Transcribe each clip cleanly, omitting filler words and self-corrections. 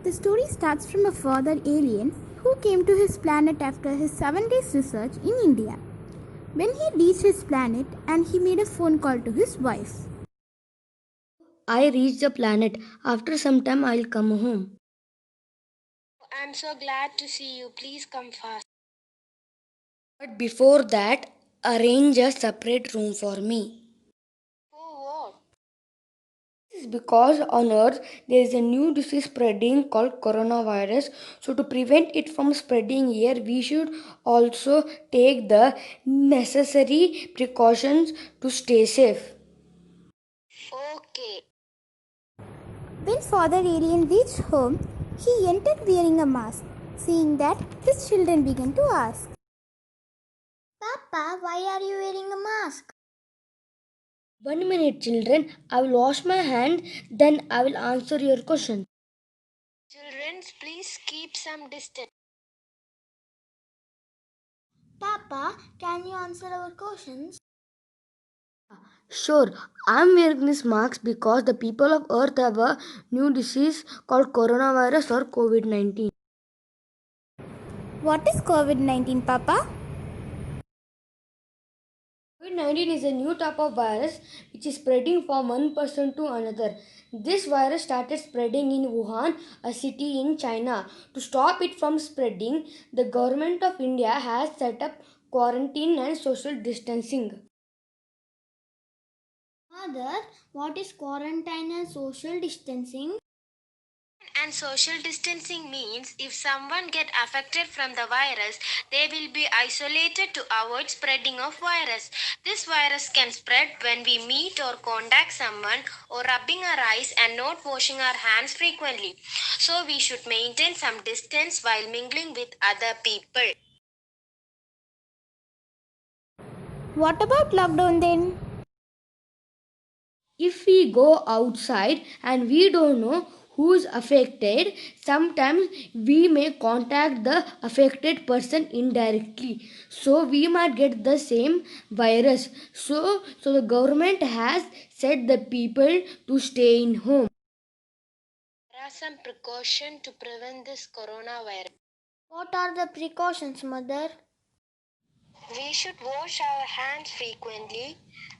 The story starts from a father alien who came to his planet after his 7 days research in India. When he reached his planet and he made a phone call to his wife. I reached the planet. After some time, I'll come home. I'm so glad to see you. Please come fast. But before that, arrange a separate room for me. For what? This is because on Earth there is a new disease spreading called coronavirus. So, to prevent it from spreading here, we should also take the necessary precautions to stay safe. Okay. When Father Alien reached home, he entered wearing a mask. Seeing that, his children began to ask, Papa, why are you wearing a mask? 1 minute, children. I will wash my hand, then I will answer your question. Children, please keep some distance. Papa, can you answer our questions? Sure, I'm wearing this mask because the people of Earth have a new disease called coronavirus or COVID 19. What is COVID 19, Papa? COVID 19 is a new type of virus which is spreading from one person to another. This virus started spreading in Wuhan, a city in China. To stop it from spreading, the government of India has set up quarantine and social distancing. Mother, what is quarantine and social distancing? And social distancing means if someone get affected from the virus, they will be isolated to avoid spreading of virus. This virus can spread when we meet or contact someone or rubbing our eyes and not washing our hands frequently. So we should maintain some distance while mingling with other people. What about lockdown then? If we go outside and we don't know who's affected, sometimes we may contact the affected person indirectly. So we might get the same virus. So the government has said the people to stay in home. There are some precautions to prevent this coronavirus. What are the precautions, Mother? We should wash our hands frequently,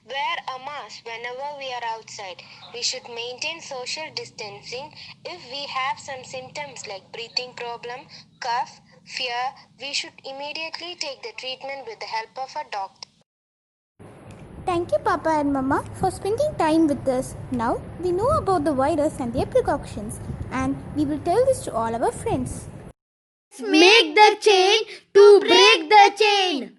wear a mask whenever we are outside. We should maintain social distancing. If we have some symptoms like breathing problem, cough, fear, we should immediately take the treatment with the help of a doctor. Thank you, Papa and Mama, for spending time with us. Now we know about the virus and their precautions, and we will tell this to all our friends. Make the chain to break the chain.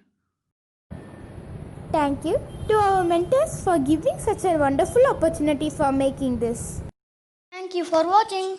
Thank you to our mentors for giving such a wonderful opportunity for making this. Thank you for watching.